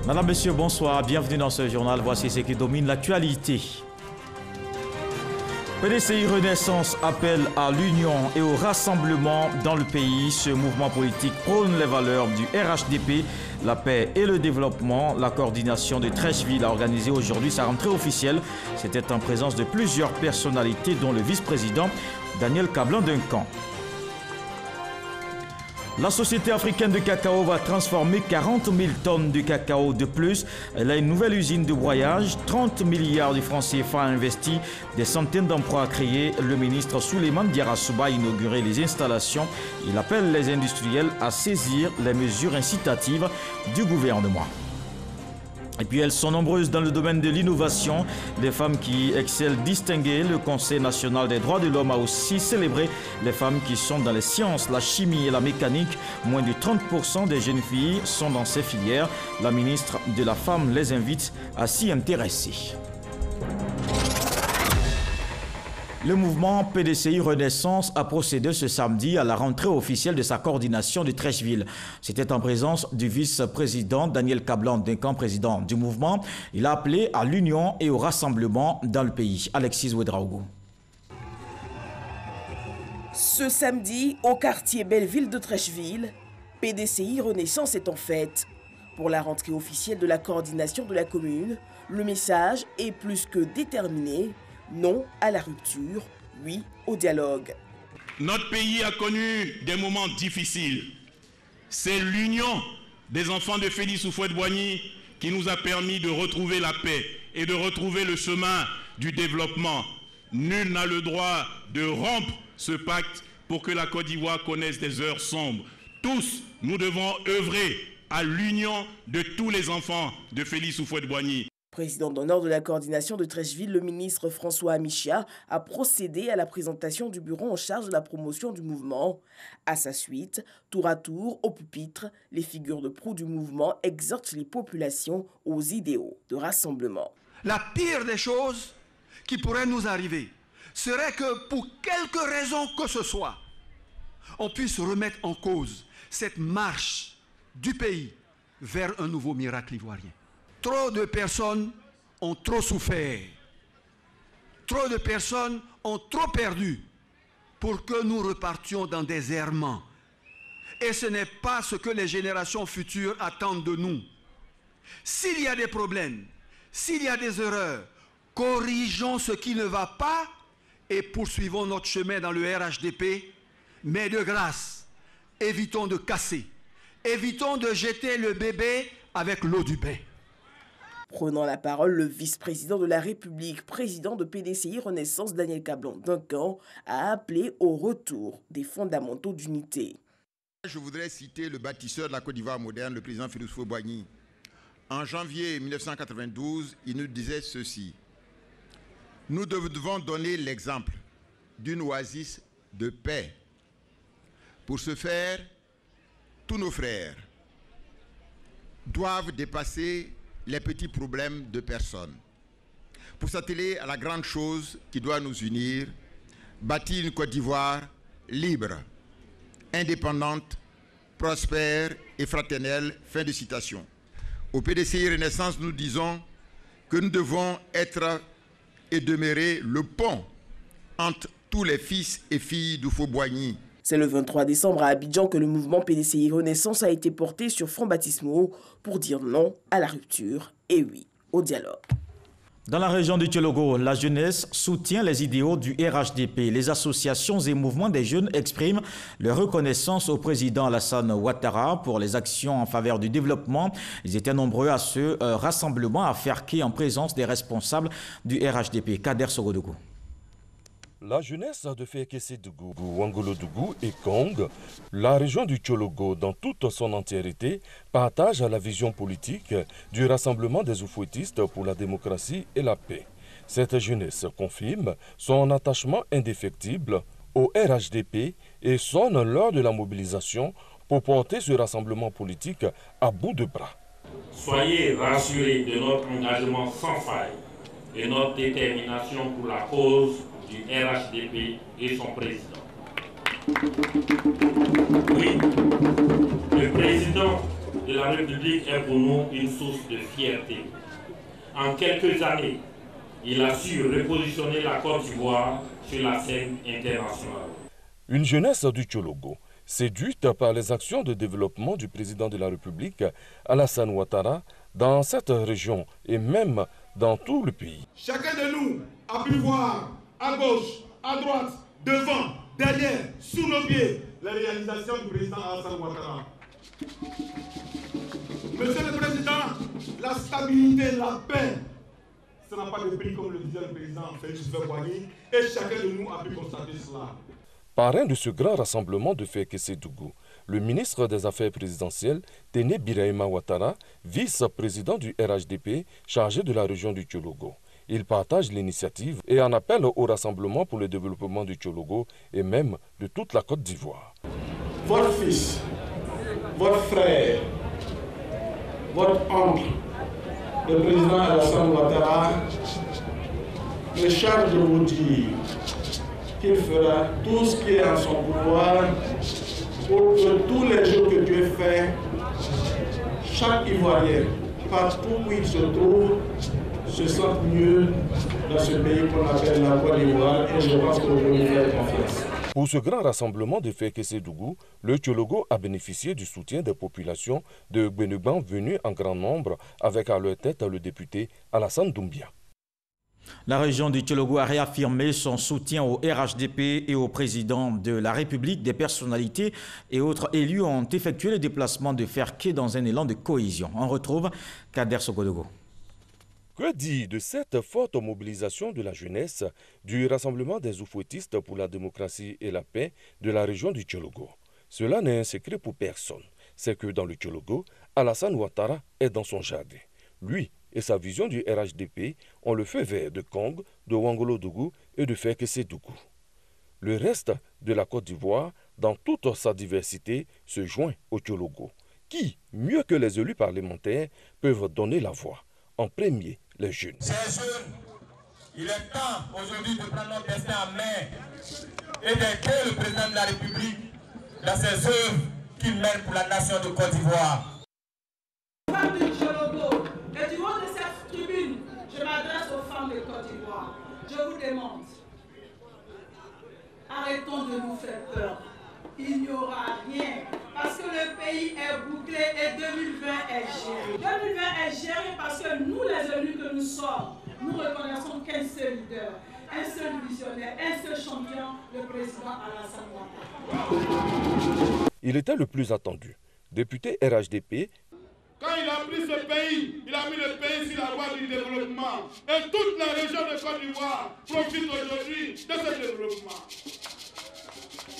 Madame, Monsieur, bonsoir. Bienvenue dans ce journal. Voici ce qui domine l'actualité. PDCI Renaissance appelle à l'union et au rassemblement dans le pays. Ce mouvement politique prône les valeurs du RHDP, la paix et le développement. La coordination de Treichville a organisé aujourd'hui sa rentrée officielle. C'était en présence de plusieurs personnalités, dont le vice-président Daniel Kablan-Duncan. La Société africaine de cacao va transformer 40 000 tonnes de cacao de plus. Elle a une nouvelle usine de broyage, 30 milliards de francs CFA investis, des centaines d'emplois créés. Le ministre Souleymane Diarra-Souba a inauguré les installations. Il appelle les industriels à saisir les mesures incitatives du gouvernement. Et puis elles sont nombreuses dans le domaine de l'innovation. Des femmes qui excellent distinguées. Le Conseil national des droits de l'homme a aussi célébré les femmes qui sont dans les sciences, la chimie et la mécanique. Moins de 30% des jeunes filles sont dans ces filières. La ministre de la Femme les invite à s'y intéresser. Le mouvement PDCI Renaissance a procédé ce samedi à la rentrée officielle de sa coordination de Treichville. C'était en présence du vice-président Daniel Kablan-Duncan, président du mouvement. Il a appelé à l'union et au rassemblement dans le pays. Alexis Ouedraogo. Ce samedi, au quartier Belleville de Treichville, PDCI Renaissance est en fête. Pour la rentrée officielle de la coordination de la commune, le message est plus que déterminé. Non à la rupture, oui au dialogue. Notre pays a connu des moments difficiles. C'est l'union des enfants de Félix Houphouët-Boigny qui nous a permis de retrouver la paix et de retrouver le chemin du développement. Nul n'a le droit de rompre ce pacte pour que la Côte d'Ivoire connaisse des heures sombres. Tous, nous devons œuvrer à l'union de tous les enfants de Félix Houphouët-Boigny. Président d'honneur de la coordination de Treichville, le ministre François Amichia a procédé à la présentation du bureau en charge de la promotion du mouvement. À sa suite, tour à tour, au pupitre, les figures de proue du mouvement exhortent les populations aux idéaux de rassemblement. La pire des choses qui pourrait nous arriver serait que pour quelque raison que ce soit, on puisse remettre en cause cette marche du pays vers un nouveau miracle ivoirien. Trop de personnes ont trop souffert. Trop de personnes ont trop perdu pour que nous repartions dans des errements. Et ce n'est pas ce que les générations futures attendent de nous. S'il y a des problèmes, s'il y a des erreurs, corrigeons ce qui ne va pas et poursuivons notre chemin dans le RHDP. Mais de grâce, évitons de casser. Évitons de jeter le bébé avec l'eau du bain. Prenant la parole, le vice-président de la République, président de PDCI Renaissance, Daniel Kablan-Duncan, a appelé au retour des fondamentaux d'unité. Je voudrais citer le bâtisseur de la Côte d'Ivoire moderne, le président Félix Houphouët-Boigny. En janvier 1992, il nous disait ceci. Nous devons donner l'exemple d'une oasis de paix. Pour ce faire, tous nos frères doivent dépasser les petits problèmes de personnes pour s'atteler à la grande chose qui doit nous unir, bâtir une Côte d'Ivoire libre, indépendante, prospère et fraternelle. Fin de citation. Au PDCI Renaissance, nous disons que nous devons être et demeurer le pont entre tous les fils et filles d'Houphouët-Boigny. C'est le 23 décembre à Abidjan que le mouvement PDCI Renaissance a été porté sur front baptismaux pour dire non à la rupture et oui au dialogue. Dans la région du Tchologo, la jeunesse soutient les idéaux du RHDP. Les associations et mouvements des jeunes expriment leur reconnaissance au président Alassane Ouattara pour les actions en faveur du développement. Ils étaient nombreux à ce rassemblement à Ferké en présence des responsables du RHDP. Kader Sogodougou. La jeunesse de Ferké-Sédougou, Wangolo-Dougou et Kong, la région du Tchologo dans toute son entièreté, partage la vision politique du rassemblement des oufouettistes pour la démocratie et la paix. Cette jeunesse confirme son attachement indéfectible au RHDP et sonne l'heure de la mobilisation pour porter ce rassemblement politique à bout de bras. Soyez rassurés de notre engagement sans faille et notre détermination pour la cause du RHDP et son président. Oui, le président de la République est pour nous une source de fierté. En quelques années, il a su repositionner la Côte d'Ivoire sur la scène internationale. Une jeunesse du Tchologo, séduite par les actions de développement du président de la République, Alassane Ouattara, dans cette région et même dans tout le pays. Chacun de nous a pu voir à gauche, à droite, devant, derrière, sous nos pieds, les réalisations du président Alassane Ouattara. Monsieur le Président, la stabilité, la paix, ce n'a pas de prix comme le disait le président Félix Houphouët-Boigny, et chacun de nous a pu constater cela. Parrain de ce grand rassemblement de Fékécé-Dougou, le ministre des Affaires présidentielles, Téné Birahima Ouattara, vice-président du RHDP, chargé de la région du Tchologo. Il partage l'initiative et en appelle au rassemblement pour le développement du Tchologo et même de toute la Côte d'Ivoire. Votre fils, votre frère, votre oncle, le président Alassane Ouattara, me charge de vous dire qu'il fera tout ce qui est en son pouvoir pour que tous les jours que Dieu fait, chaque Ivoirien, partout où il se trouve, se sente mieux dans ce pays qu'on appelle la Côte d'Ivoire, et je pense qu'on peut lui faire confiance. Pour ce grand rassemblement de Fékécé-Dougou, le Tchologo a bénéficié du soutien des populations de Gbénugban venus en grand nombre, avec à leur tête le député Alassane Doumbia. La région du Tchologo a réaffirmé son soutien au RHDP et au président de la République. Des personnalités et autres élus ont effectué le déplacement de Ferké dans un élan de cohésion. On retrouve Kader Sogodogo. Que dire de cette forte mobilisation de la jeunesse du Rassemblement des oufouettistes pour la démocratie et la paix de la région du Tchologo? Cela n'est un secret pour personne. C'est que dans le Tchologo, Alassane Ouattara est dans son jardin. Lui et sa vision du RHDP ont le feu vert de Kong, de Ouangolo-Dougou et de Fékécé-Dougou. Le reste de la Côte d'Ivoire, dans toute sa diversité, se joint au Tchologo, qui, mieux que les élus parlementaires, peuvent donner la voix. En premier, les jeunes. Chers jeunes, il est temps aujourd'hui de prendre notre destin en main et d'aider le président de la République dans ses œuvres qu'il mène pour la nation de Côte d'Ivoire. Et du haut de cette tribune, je m'adresse aux femmes de Côte d'Ivoire. Je vous demande, arrêtons de nous faire peur. Il n'y aura rien, parce que le pays est bouclé et 2020 est géré. 2020 est géré parce que nous, les élus que nous sommes, nous reconnaissons qu'un seul leader, un seul visionnaire, un seul champion, le président Alassane Ouattara. Il était le plus attendu. Député RHDP, quand il a pris ce pays, il a mis le pays sur la voie du développement. Et toute la région de Côte d'Ivoire profite aujourd'hui de ce développement.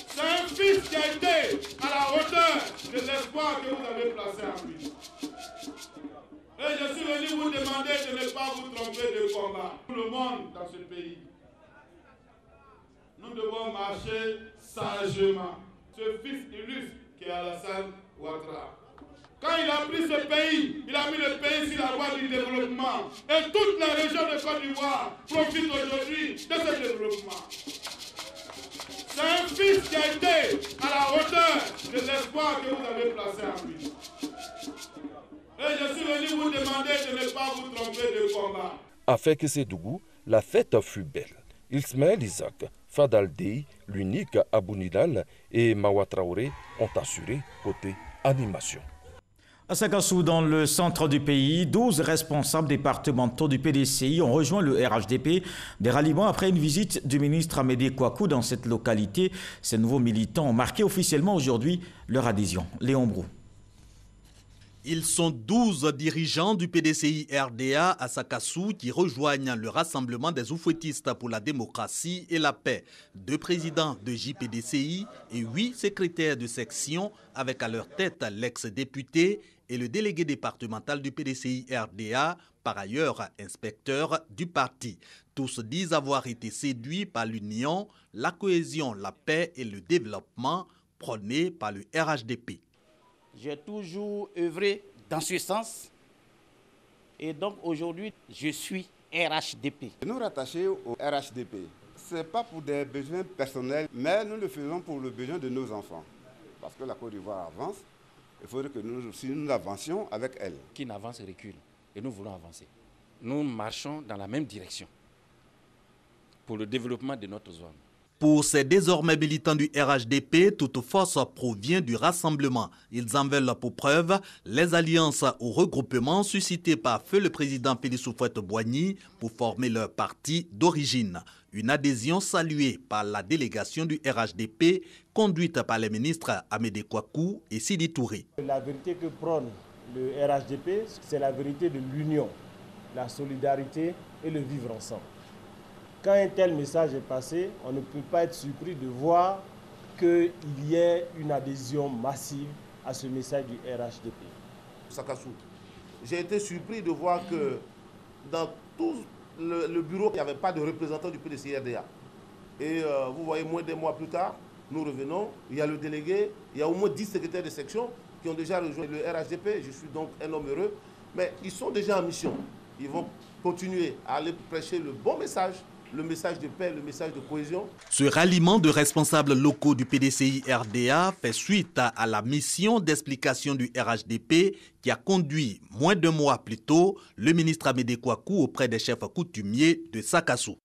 C'est un fils qui a été à la hauteur de l'espoir que vous avez placé en lui. Et je suis venu vous demander de ne pas vous tromper de combat. Tout le monde dans ce pays, nous devons marcher sagement. Ce fils illustre qui est Alassane Ouattara. Quand il a pris ce pays, il a mis le pays sur la voie du développement. Et toute la région de Côte d'Ivoire profite aujourd'hui de ce développement. C'est un fils qui a été à la hauteur de l'espoir que vous avez placé en lui. Et je suis venu vous demander de ne pas vous tromper de combat. À Fékécé-Dougou, la fête fut belle. Ismaël Isaac, Fadal Dey, l'unique Abou Nidal et Mawa Traoré ont assuré côté animation. À Sakassou, dans le centre du pays, 12 responsables départementaux du PDCI ont rejoint le RHDP des ralliements après une visite du ministre Amédée Kouakou dans cette localité. Ces nouveaux militants ont marqué officiellement aujourd'hui leur adhésion. Léon Brou. Ils sont 12 dirigeants du PDCI RDA à Sakassou qui rejoignent le Rassemblement des oufouettistes pour la démocratie et la paix. 2 présidents de JPDCI et 8 secrétaires de section avec à leur tête l'ex-député et le délégué départemental du PDCI RDA, par ailleurs inspecteur du parti. Tous disent avoir été séduits par l'union, la cohésion, la paix et le développement prônés par le RHDP. J'ai toujours œuvré dans ce sens et donc aujourd'hui je suis RHDP. Nous rattacher au RHDP, ce n'est pas pour des besoins personnels, mais nous le faisons pour le besoin de nos enfants. Parce que la Côte d'Ivoire avance il faudrait que nous avancions avec elle. Qui n'avance recule. Et nous voulons avancer. Nous marchons dans la même direction pour le développement de notre zone. Pour ces désormais militants du RHDP, toute force provient du rassemblement. Ils en veulent pour preuve les alliances ou regroupements suscités par feu le président Félix Houphouët-Boigny pour former leur parti d'origine. Une adhésion saluée par la délégation du RHDP, conduite par les ministres Amédée Kouakou et Sidi Touré. La vérité que prône le RHDP, c'est la vérité de l'union, la solidarité et le vivre ensemble. Quand un tel message est passé, on ne peut pas être surpris de voir qu'il y ait une adhésion massive à ce message du RHDP. Sakassou, j'ai été surpris de voir que dans tout le bureau, il n'y avait pas de représentant du PDCI-RDA. Et vous voyez, moins d'un mois plus tard, nous revenons, il y a le délégué, il y a au moins 10 secrétaires de section qui ont déjà rejoint le RHDP. Je suis donc un homme heureux, mais ils sont déjà en mission. Ils vont continuer à aller prêcher le bon message, le message de paix, le message de cohésion. Ce ralliement de responsables locaux du PDCI-RDA fait suite à la mission d'explication du RHDP qui a conduit, moins d'un mois plus tôt, le ministre Amédée Kouakou auprès des chefs coutumiers de Sakassou.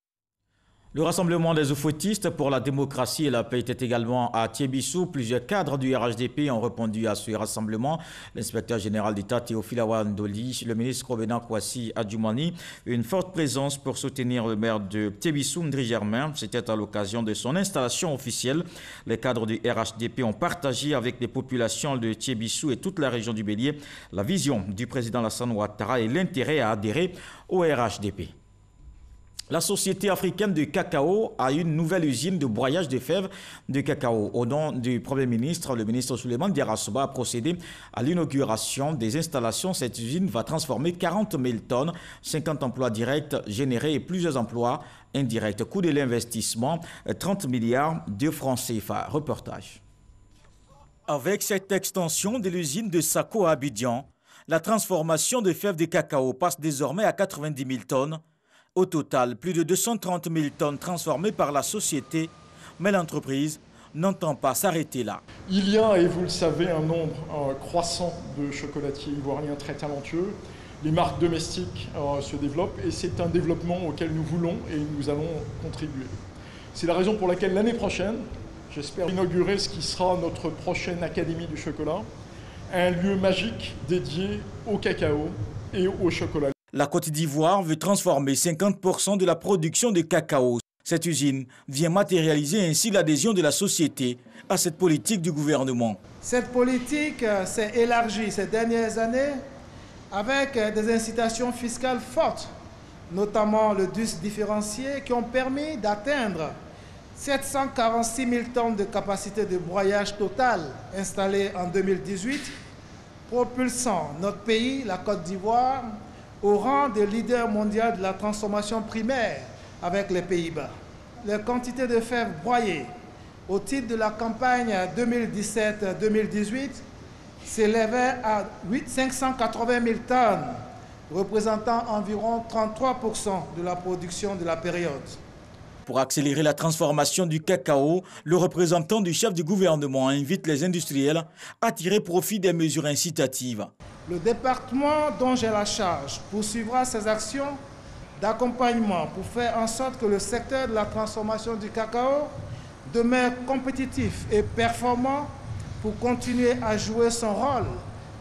Le rassemblement des oufouettistes pour la démocratie et la paix était également à Thiébissou. Plusieurs cadres du RHDP ont répondu à ce rassemblement. L'inspecteur général d'État Théophile Awandoli, le ministre Kobena Kwasi Adjoumani, une forte présence pour soutenir le maire de Thiébissou, Ndri Germain. C'était à l'occasion de son installation officielle. Les cadres du RHDP ont partagé avec les populations de Thiébissou et toute la région du Bélier la vision du président Alassane Ouattara et l'intérêt à adhérer au RHDP. La Société africaine de cacao a une nouvelle usine de broyage de fèves de cacao. Au nom du Premier ministre, le ministre Souleymane Diarra-Souba a procédé à l'inauguration des installations. Cette usine va transformer 40 000 tonnes, 50 emplois directs générés et plusieurs emplois indirects. Coût de l'investissement, 30 milliards de francs CFA. Reportage. Avec cette extension de l'usine de Sako à Abidjan, la transformation de fèves de cacao passe désormais à 90 000 tonnes. Au total, plus de 230 000 tonnes transformées par la société, mais l'entreprise n'entend pas s'arrêter là. Il y a, et vous le savez, un nombre croissant de chocolatiers ivoiriens très talentueux. Les marques domestiques se développent et c'est un développement auquel nous voulons et nous allons contribuer. C'est la raison pour laquelle l'année prochaine, j'espère inaugurer ce qui sera notre prochaine Académie du chocolat, un lieu magique dédié au cacao et au chocolat. La Côte d'Ivoire veut transformer 50% de la production de cacao. Cette usine vient matérialiser ainsi l'adhésion de la société à cette politique du gouvernement. Cette politique s'est élargie ces dernières années avec des incitations fiscales fortes, notamment le DUS différencié, qui ont permis d'atteindre 746 000 tonnes de capacité de broyage totale installée en 2018, propulsant notre pays, la Côte d'Ivoire, au rang de leader mondial de la transformation primaire avec les Pays-Bas. Les quantités de fèves broyées au titre de la campagne 2017-2018 s'élevaient à 580 000 tonnes, représentant environ 33% de la production de la période. Pour accélérer la transformation du cacao, le représentant du chef du gouvernement invite les industriels à tirer profit des mesures incitatives. Le département dont j'ai la charge poursuivra ses actions d'accompagnement pour faire en sorte que le secteur de la transformation du cacao demeure compétitif et performant pour continuer à jouer son rôle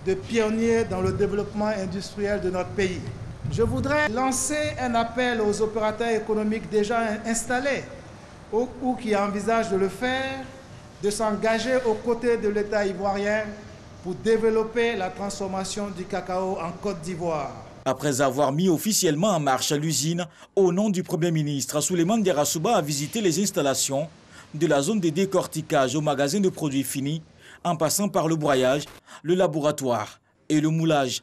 de pionnier dans le développement industriel de notre pays. Je voudrais lancer un appel aux opérateurs économiques déjà installés ou qui envisagent de le faire, de s'engager aux côtés de l'État ivoirien pour développer la transformation du cacao en Côte d'Ivoire. Après avoir mis officiellement en marche l'usine, au nom du Premier ministre, Souleymane Diarra-Souba a visité les installations de la zone de décortiquage au magasin de produits finis, en passant par le broyage, le laboratoire et le moulage.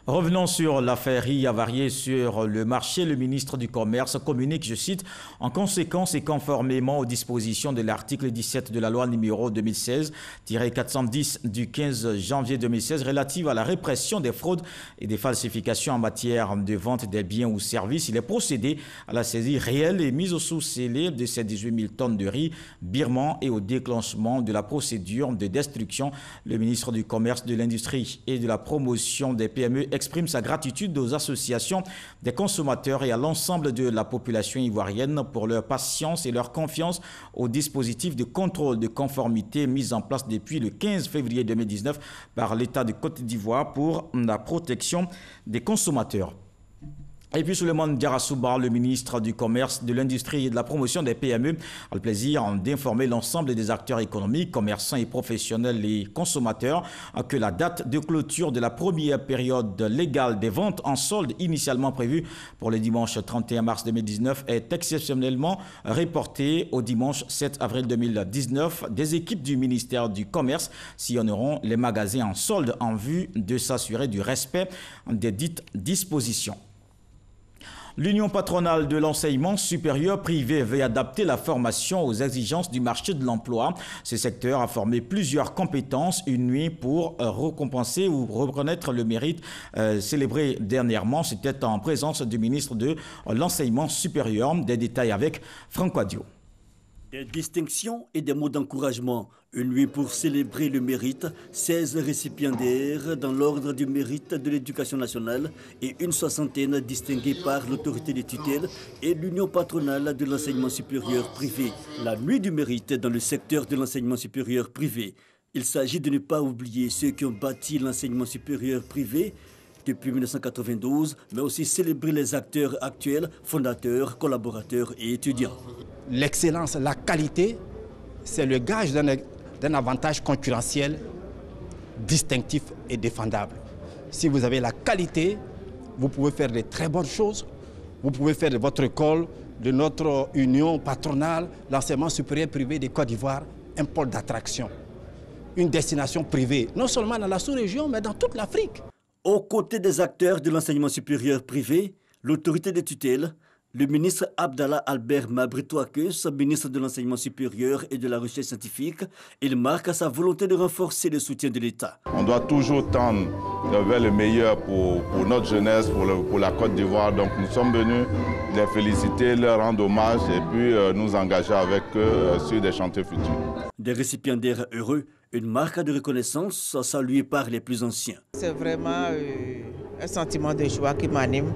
Revenons sur l'affaire riz avariée sur le marché. Le ministre du Commerce communique, je cite, « En conséquence et conformément aux dispositions de l'article 17 de la loi numéro 2016-410 du 15 janvier 2016 relative à la répression des fraudes et des falsifications en matière de vente des biens ou services. Il est procédé à la saisie réelle et mise sous scellé de ces 18 000 tonnes de riz birman et au déclenchement de la procédure de destruction. Le ministre du Commerce, de l'Industrie et de la Promotion des PME exprime sa gratitude aux associations des consommateurs et à l'ensemble de la population ivoirienne pour leur patience et leur confiance au dispositif de contrôle de conformité mis en place depuis le 15 février 2019 par l'État de Côte d'Ivoire pour la protection des consommateurs. Et puis Souleymane Diarra-Souba, le ministre du Commerce, de l'Industrie et de la Promotion des PME, a le plaisir d'informer l'ensemble des acteurs économiques, commerçants et professionnels et consommateurs que la date de clôture de la première période légale des ventes en solde initialement prévue pour le dimanche 31 mars 2019 est exceptionnellement reportée au dimanche 7 avril 2019. Des équipes du ministère du Commerce sillonneront les magasins en solde en vue de s'assurer du respect des dites dispositions. L'Union patronale de l'enseignement supérieur privé veut adapter la formation aux exigences du marché de l'emploi. Ce secteur a formé plusieurs compétences unies pour récompenser ou reconnaître le mérite célébré dernièrement. C'était en présence du ministre de l'Enseignement supérieur. Des détails avec Franck Adio. Des distinctions et des mots d'encouragement. Une nuit pour célébrer le mérite, 16 récipiendaires dans l'ordre du mérite de l'éducation nationale et une soixantaine distingués par l'autorité des tutelles et l'Union patronale de l'enseignement supérieur privé. La nuit du mérite dans le secteur de l'enseignement supérieur privé. Il s'agit de ne pas oublier ceux qui ont bâti l'enseignement supérieur privé depuis 1992, mais aussi célébrer les acteurs actuels, fondateurs, collaborateurs et étudiants. L'excellence, la qualité, c'est le gage d'un avantage concurrentiel distinctif et défendable. Si vous avez la qualité, vous pouvez faire de très bonnes choses. Vous pouvez faire de votre école, de notre union patronale, l'enseignement supérieur privé de Côte d'Ivoire, un pôle d'attraction. Une destination privée, non seulement dans la sous-région, mais dans toute l'Afrique. Aux côtés des acteurs de l'enseignement supérieur privé, l'autorité des tutelles, le ministre Abdallah Albert Mabritoakes, ministre de l'Enseignement supérieur et de la Recherche scientifique, il marque sa volonté de renforcer le soutien de l'État. On doit toujours tendre vers le meilleur pour notre jeunesse, pour la Côte d'Ivoire. Donc nous sommes venus les féliciter, leur rendre hommage et puis nous engager avec eux sur des chantiers futurs. Des récipiendaires heureux, une marque de reconnaissance saluée par les plus anciens. C'est vraiment un sentiment de joie qui m'anime,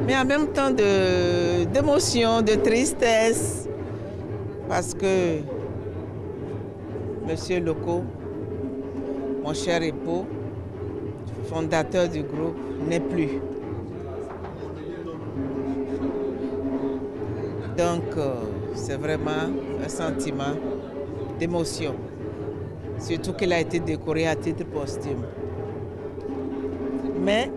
mais en même temps d'émotion, de tristesse, parce que M. Loko, mon cher époux, fondateur du groupe, n'est plus. Donc, c'est vraiment un sentiment d'émotion, surtout qu'il a été décoré à titre posthume. Mais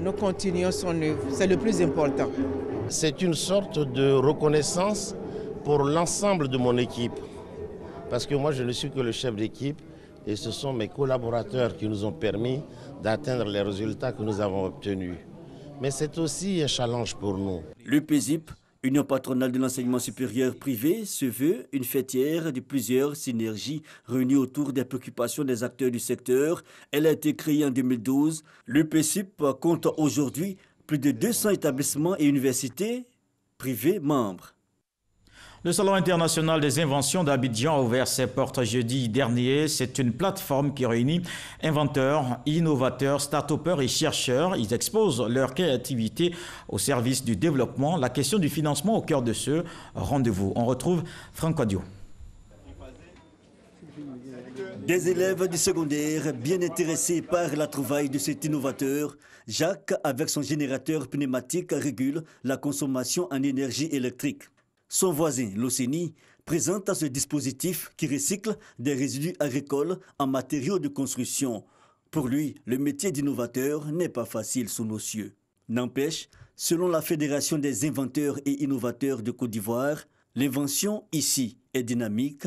nous continuons son œuvre, c'est le plus important. C'est une sorte de reconnaissance pour l'ensemble de mon équipe, parce que moi je ne suis que le chef d'équipe et ce sont mes collaborateurs qui nous ont permis d'atteindre les résultats que nous avons obtenus. Mais c'est aussi un challenge pour nous. L'UPESIP, Union patronale de l'enseignement supérieur privé, se veut une fêtière de plusieurs synergies réunies autour des préoccupations des acteurs du secteur. Elle a été créée en 2012. L'UPESIP compte aujourd'hui plus de 200 établissements et universités privés membres. Le Salon international des inventions d'Abidjan a ouvert ses portes jeudi dernier. C'est une plateforme qui réunit inventeurs, innovateurs, start-upers et chercheurs. Ils exposent leur créativité au service du développement. La question du financement au cœur de ce rendez-vous. On retrouve Franck Adio. Des élèves du secondaire bien intéressés par la trouvaille de cet innovateur, Jacques, avec son générateur pneumatique, régule la consommation en énergie électrique. Son voisin, l'Océanie, présente ce dispositif qui recycle des résidus agricoles en matériaux de construction. Pour lui, le métier d'innovateur n'est pas facile sous nos cieux. N'empêche, selon la Fédération des inventeurs et innovateurs de Côte d'Ivoire, l'invention ici est dynamique.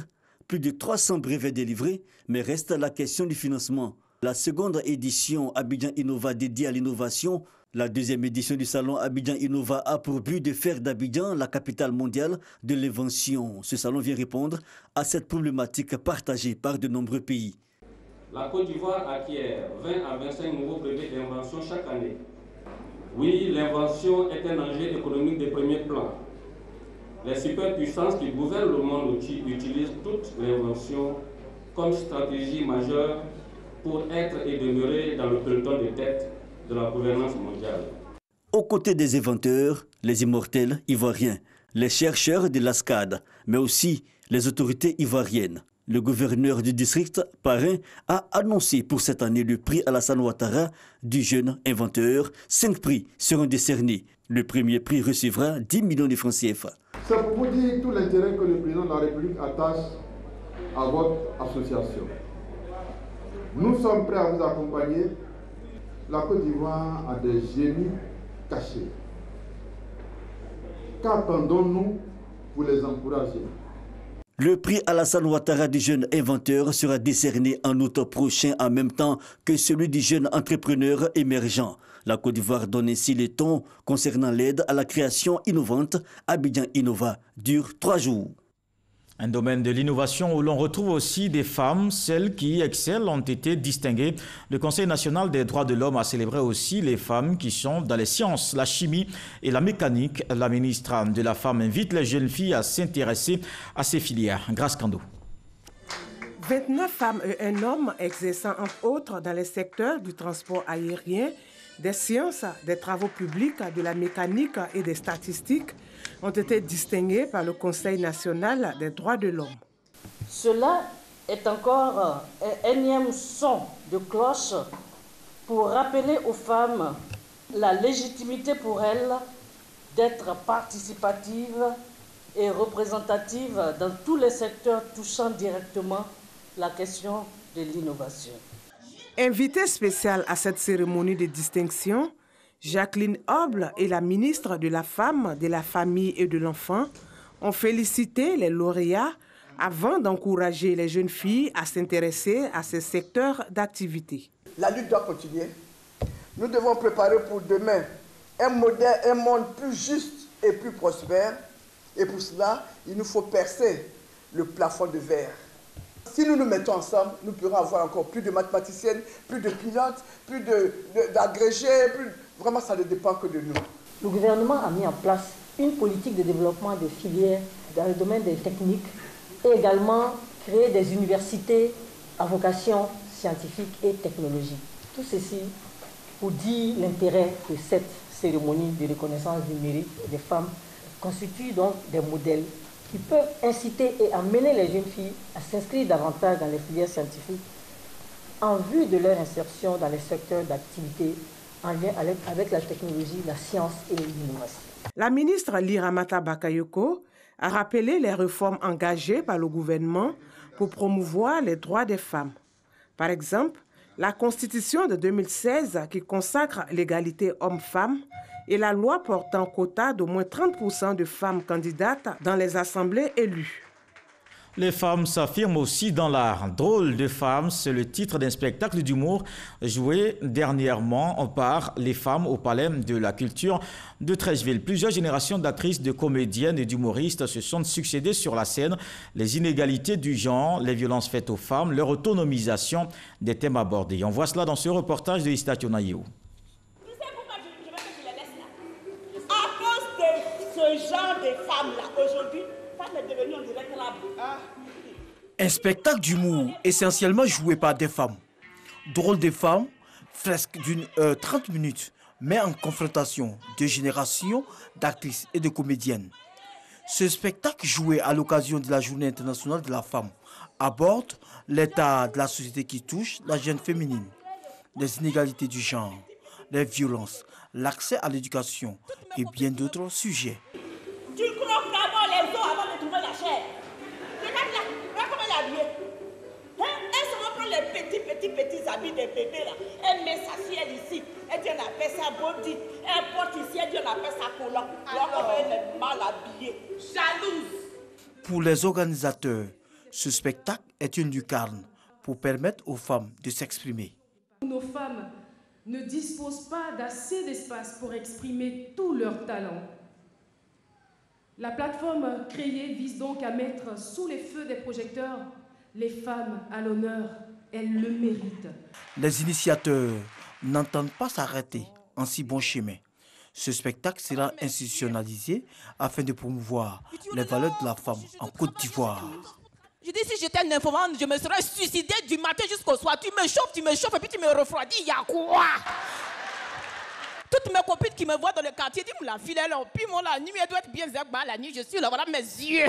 Plus de 300 brevets délivrés, mais reste la question du financement. La seconde édition Abidjan Innova dédiée à l'innovation. La deuxième édition du salon Abidjan Innova a pour but de faire d'Abidjan la capitale mondiale de l'invention. Ce salon vient répondre à cette problématique partagée par de nombreux pays. La Côte d'Ivoire acquiert 20 à 25 nouveaux brevets d'invention chaque année. Oui, l'invention est un enjeu économique de premier plan. Les superpuissances qui gouvernent le monde utilisent toute l'invention comme stratégie majeure pour être et demeurer dans le peloton de tête de la gouvernance mondiale. Aux côtés des inventeurs, les immortels ivoiriens, les chercheurs de l'ASCAD, mais aussi les autorités ivoiriennes. Le gouverneur du district, Parrain, a annoncé pour cette année le prix Alassane Ouattara du jeune inventeur. 5 prix seront décernés. Le premier prix recevra 10 millions de francs CFA. C'est pour vous dire tout l'intérêt que le président de la République attache à votre association. Nous sommes prêts à vous accompagner. La Côte d'Ivoire a des génies cachés. Qu'attendons-nous pour les encourager? Le prix Alassane Ouattara du jeune inventeur sera décerné en août prochain en même temps que celui du jeune entrepreneur émergent. La Côte d'Ivoire donne ainsi le ton concernant l'aide à la création innovante. Abidjan Innova dure 3 jours. Un domaine de l'innovation où l'on retrouve aussi des femmes, celles qui excellent ont été distinguées. Le Conseil national des droits de l'homme a célébré aussi les femmes qui sont dans les sciences, la chimie et la mécanique. La ministre de la Femme invite les jeunes filles à s'intéresser à ces filières. Grâce Kando. 29 femmes et un homme exerçant entre autres dans les secteurs du transport aérien, des sciences, des travaux publics, de la mécanique et des statistiques ont été distingués par le Conseil national des droits de l'homme. Cela est encore un énième son de cloche pour rappeler aux femmes la légitimité pour elles d'être participatives et représentatives dans tous les secteurs touchant directement la question de l'innovation. Invitée spéciale à cette cérémonie de distinction, Jacqueline Hoble et la ministre de la Femme, de la Famille et de l'Enfant ont félicité les lauréats avant d'encourager les jeunes filles à s'intéresser à ces secteurs d'activité. La lutte doit continuer. Nous devons préparer pour demain un monde plus juste et plus prospère. Et pour cela, il nous faut percer le plafond de verre. Si nous nous mettons ensemble, nous pourrons avoir encore plus de mathématiciennes, plus de pilotes, plus d'agrégés. Vraiment, ça ne dépend que de nous. Le gouvernement a mis en place une politique de développement des filières dans le domaine des techniques et également créé des universités à vocation scientifique et technologique. Tout ceci pour dire l'intérêt de cette cérémonie de reconnaissance du mérite des femmes constitue donc des modèles qui peuvent inciter et amener les jeunes filles à s'inscrire davantage dans les filières scientifiques en vue de leur insertion dans les secteurs d'activité en lien avec la technologie, la science et l'innovation. La ministre Liramata Bakayoko a rappelé les réformes engagées par le gouvernement pour promouvoir les droits des femmes. Par exemple, la Constitution de 2016 qui consacre l'égalité homme-femme et la loi portant quota d'au moins 30% de femmes candidates dans les assemblées élues. Les femmes s'affirment aussi dans l'art. Drôle de femmes, c'est le titre d'un spectacle d'humour joué dernièrement par les femmes au Palais de la Culture de Treichville. Plusieurs générations d'actrices, de comédiennes et d'humoristes se sont succédées sur la scène. Les inégalités du genre, les violences faites aux femmes, leur autonomisation, des thèmes abordés. On voit cela dans ce reportage de Istatio Naïo. À cause de ce genre de femmes-là, aujourd'hui, femme est devenue on dirait qu'elle a... Un spectacle d'humour essentiellement joué par des femmes. Drôle des femmes, fresque d'une 30 minutes, met en confrontation deux générations d'actrices et de comédiennes. Ce spectacle joué à l'occasion de la Journée internationale de la femme aborde l'état de la société qui touche la jeune féminine, les inégalités du genre, les violences, l'accès à l'éducation et bien d'autres sujets. Tu croques d'abord les os avant de trouver la chair. Regarde là, regarde comment elle est habillée. Hein? Elle se va prendre les petits habits des bébés là. Elle met sa ciel ici. Elle dit on appelle ça body. Elle porte ici, elle dit on appelle ça collant. Regarde comment elle est mal habillée. Jalouse. Pour les organisateurs, ce spectacle est une lucarne pour permettre aux femmes de s'exprimer. ne disposent pas d'assez d'espace pour exprimer tous leurs talents. La plateforme créée vise donc à mettre sous les feux des projecteurs les femmes à l'honneur. Elles le méritent. Les initiateurs n'entendent pas s'arrêter en si bon chemin. Ce spectacle sera institutionnalisé afin de promouvoir les valeurs de la femme en Côte d'Ivoire. Je dis, si j'étais nymphomane, je me serais suicidée du matin jusqu'au soir. Tu me chauffes et puis tu me refroidis. Il y a quoi? Toutes mes copines qui me voient dans le quartier disent, la fille, elle est en piment la nuit, elle doit être bien zerba la nuit. Je suis là, voilà mes yeux.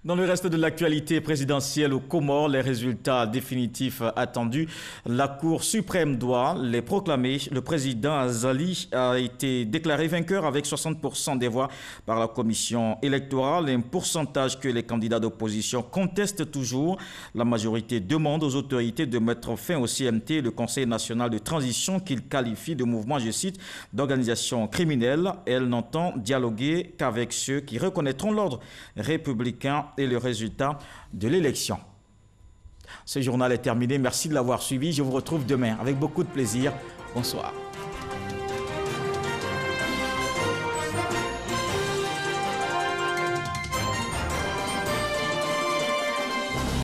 Dans le reste de l'actualité présidentielle aux Comores, les résultats définitifs attendus, la Cour suprême doit les proclamer. Le président Azali a été déclaré vainqueur avec 60% des voix par la commission électorale, un pourcentage que les candidats d'opposition contestent toujours. La majorité demande aux autorités de mettre fin au CNT, le Conseil national de transition, qu'il qualifie de mouvement, je cite, d'organisation criminelle. Elle n'entend dialoguer qu'avec ceux qui reconnaîtront l'ordre républicain et le résultat de l'élection. Ce journal est terminé. Merci de l'avoir suivi. Je vous retrouve demain avec beaucoup de plaisir. Bonsoir.